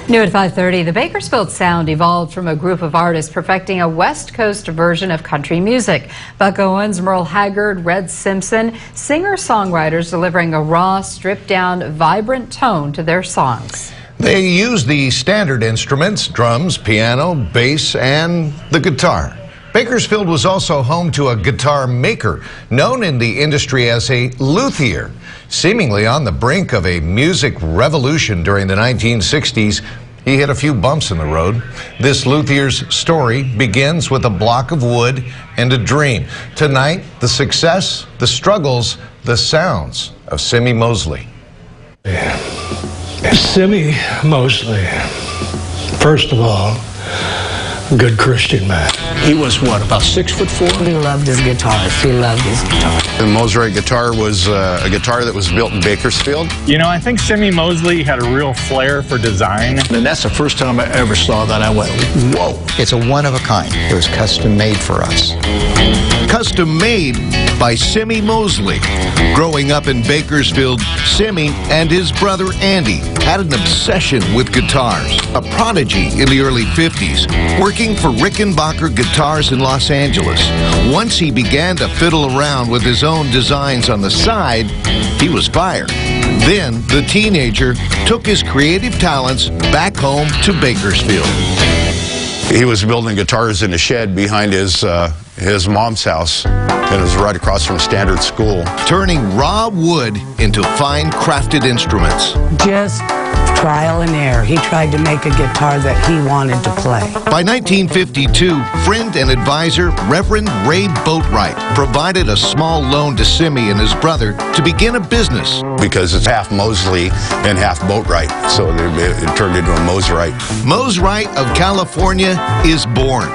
New at 5:30, the Bakersfield sound evolved from a group of artists perfecting a West Coast version of country music. Buck Owens, Merle Haggard, Red Simpson, singer-songwriters delivering a raw, stripped-down, vibrant tone to their songs. They use the standard instruments, drums, piano, bass, and the guitar. Bakersfield was also home to a guitar maker, known in the industry as a luthier. Seemingly on the brink of a music revolution during the 1960s, he hit a few bumps in the road. This luthier's story begins with a block of wood and a dream. Tonight, the success, the struggles, the sounds of Semie Moseley. Semie Moseley, first of all, good Christian man. He was, what, about 6'4"? He loved his guitars. He loved his guitar. The Moseley guitar was a guitar that was built in Bakersfield. You know, I think Semie Moseley had a real flair for design. And that's the first time I ever saw that. I went, whoa. It's a one of a kind. It was custom made for us. Custom made by Semie Moseley. Growing up in Bakersfield, Semie and his brother Andy had an obsession with guitars. A prodigy in the early 50s, working for Rickenbacker Guitars in Los Angeles. Once he began to fiddle around with his own designs on the side, he was fired. Then the teenager took his creative talents back home to Bakersfield. He was building guitars in a shed behind his mom's house, and it was right across from Standard School. Turning raw wood into fine crafted instruments. Just trial and error. He tried to make a guitar that he wanted to play. By 1952, friend and advisor Reverend Ray Boatwright provided a small loan to Semie and his brother to begin a business. Because it's half Moseley and half Boatwright, so it turned into a Moswright. Moswright of California is born.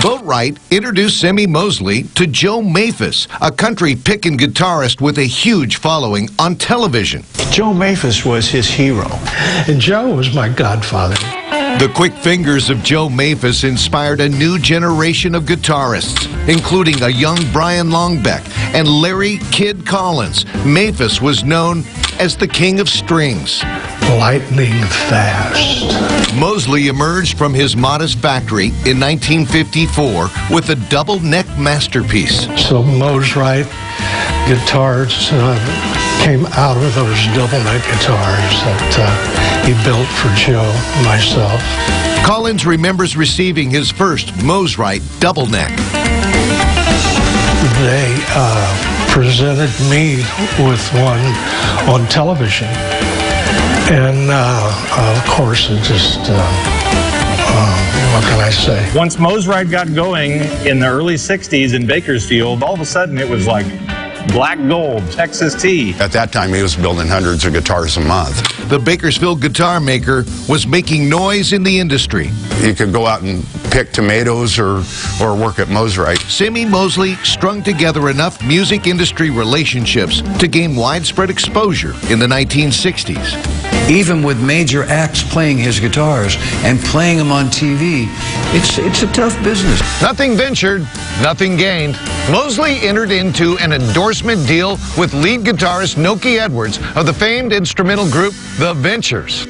Boatwright introduced Semie Moseley to Joe Maphis, a country pickin' guitarist with a huge following on television. Joe Maphis was his hero. And Joe was my godfather. The quick fingers of Joe Maphis inspired a new generation of guitarists, including a young Brian Longbeck and Larry Kid Collins. Maphis was known as the king of strings. Lightning fast. Moseley emerged from his modest factory in 1954 with a double-neck masterpiece. So Moswright guitars came out of those double-neck guitars that he built for Joe and myself. Collins remembers receiving his first Moswright double-neck. They presented me with one on television. And, of course, it just, what can I say? Once Moswright got going in the early 60s in Bakersfield, all of a sudden it was like black gold, Texas tea. At that time, he was building hundreds of guitars a month. The Bakersfield guitar maker was making noise in the industry. You could go out and pick tomatoes or work at Moswright. Semie Moseley strung together enough music industry relationships to gain widespread exposure in the 1960s. Even with major acts playing his guitars and playing them on TV, it's a tough business. Nothing ventured, nothing gained. Moseley entered into an endorsement deal with lead guitarist Noki Edwards of the famed instrumental group The Ventures.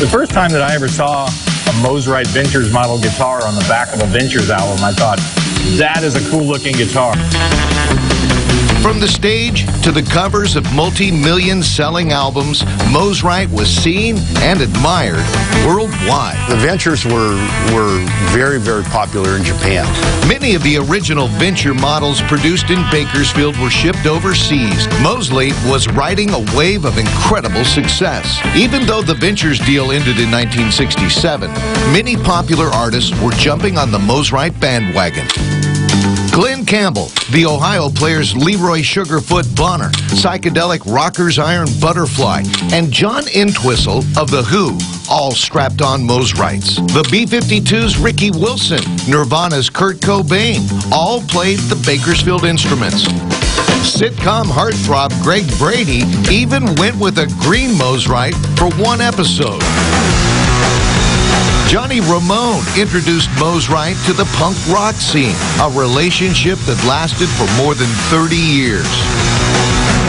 The first time that I ever saw a Moswright Ventures model guitar on the back of a Ventures album, I thought, that is a cool-looking guitar. From the stage to the covers of multi-million selling albums, Moswright was seen and admired worldwide. The Ventures were very, very popular in Japan. Many of the original Venture models produced in Bakersfield were shipped overseas. Moseley was riding a wave of incredible success. Even though the Ventures deal ended in 1967, many popular artists were jumping on the Moswright bandwagon. Glenn Campbell, the Ohio players Leroy Sugarfoot Bonner, psychedelic rockers Iron Butterfly, and John Entwistle of The Who, all strapped on Moswrights. The B-52's Ricky Wilson, Nirvana's Kurt Cobain, all played the Bakersfield instruments. Sitcom heartthrob Greg Brady even went with a green Moswright for one episode. Johnny Ramone introduced Moswright to the punk rock scene, a relationship that lasted for more than 30 years.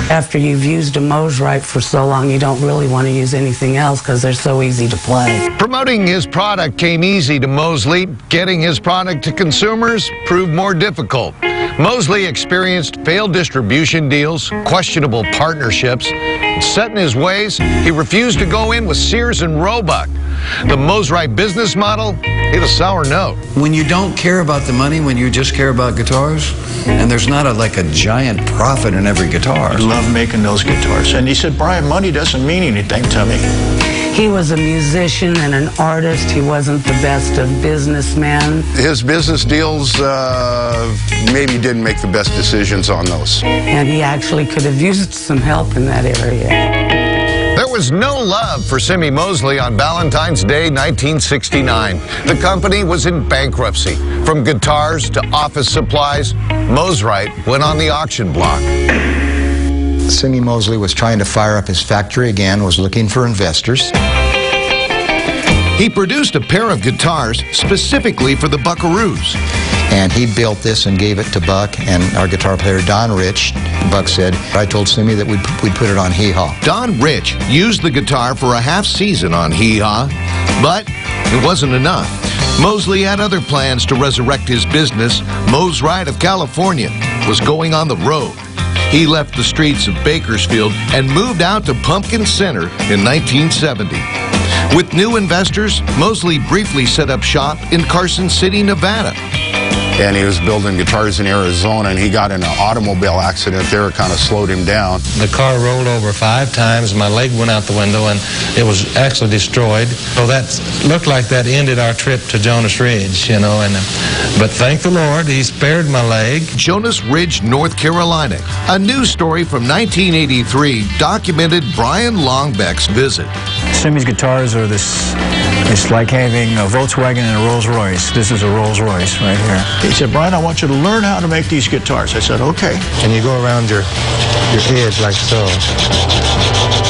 After you've used a Mosrite for so long, you don't really want to use anything else because they're so easy to play. Promoting his product came easy to Moseley. Getting his product to consumers proved more difficult. Moseley experienced failed distribution deals, questionable partnerships. Set in his ways, he refused to go in with Sears and Roebuck. The Mosrite business model hit a sour note. When you don't care about the money, when you just care about guitars, and there's not like a giant profit in every guitar. I love making those guitars. And he said, Brian, money doesn't mean anything to me. He was a musician and an artist. He wasn't the best of businessmen. His business deals maybe didn't make the best decisions on those. And he actually could have used some help in that area. There was no love for Semie Moseley on Valentine's Day, 1969. The company was in bankruptcy. From guitars to office supplies, Mosrite went on the auction block. Semie Moseley was trying to fire up his factory again, was looking for investors. He produced a pair of guitars specifically for the Buckaroos. And he built this and gave it to Buck and our guitar player, Don Rich. Buck said, I told Semie that we'd put it on Hee Haw. Don Rich used the guitar for a half season on Hee Haw, but it wasn't enough. Moseley had other plans to resurrect his business. Mosrite of California was going on the road. He left the streets of Bakersfield and moved out to Pumpkin Center in 1970. With new investors, Moseley briefly set up shop in Carson City, Nevada. And he was building guitars in Arizona, and he got in an automobile accident there. It kind of slowed him down. The car rolled over 5 times. My leg went out the window, and it was actually destroyed. So that looked like that ended our trip to Jonas Ridge, you know. But thank the Lord, he spared my leg. Jonas Ridge, North Carolina. A news story from 1983 documented Brian Longbeck's visit. Semie's guitars are it's like having a Volkswagen and a Rolls Royce. This is a Rolls Royce right here. He said, Brian, I want you to learn how to make these guitars. I said, okay. And you go around your head like so.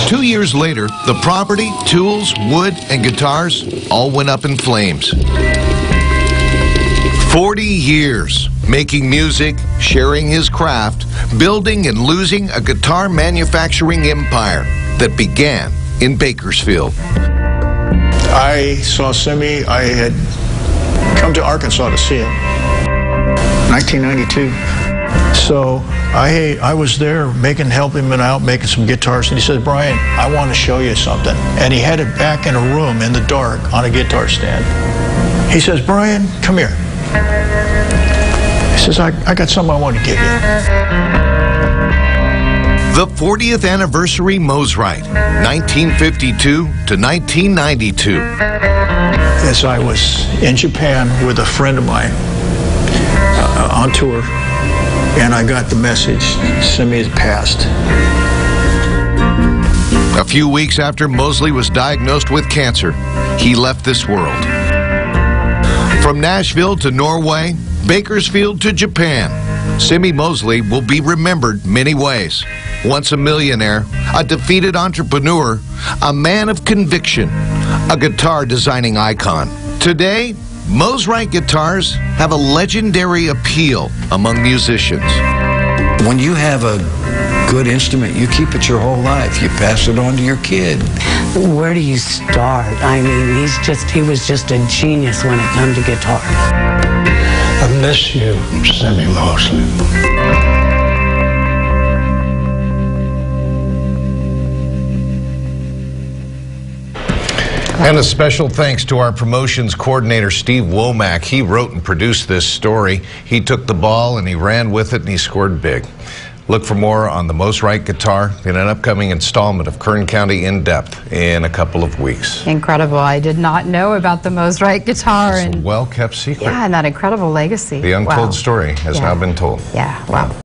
2 years later, the property, tools, wood, and guitars all went up in flames. 40 years making music, sharing his craft, building and losing a guitar manufacturing empire that began in Bakersfield. I saw Semie. I had come to Arkansas to see him. 1992. So I was there helping him out, making some guitars. And he said, Brian, I want to show you something. And he had it back in a room in the dark on a guitar stand. He says, Brian, come here. He says, I got something I want to give you. The 40th anniversary Mosrite, 1952 to 1992. As I was in Japan with a friend of mine on tour, and I got the message, Semie had passed. A few weeks after Moseley was diagnosed with cancer, he left this world. From Nashville to Norway, Bakersfield to Japan, Semie Moseley will be remembered many ways. Once a millionaire, a defeated entrepreneur, a man of conviction, a guitar designing icon. Today, Mosrite guitars have a legendary appeal among musicians. When you have a good instrument, you keep it your whole life. You pass it on to your kid. Where do you start? I mean, he was just a genius when it comes to guitar. I miss you, Semie Moseley. And a special thanks to our promotions coordinator, Steve Womack. He wrote and produced this story. He took the ball and he ran with it and he scored big. Look for more on the Mosrite guitar in an upcoming installment of Kern County In Depth in a couple of weeks. Incredible. I did not know about the Mosrite guitar. It's a well-kept secret. Yeah, and that incredible legacy. The untold story has now been told. Yeah, wow.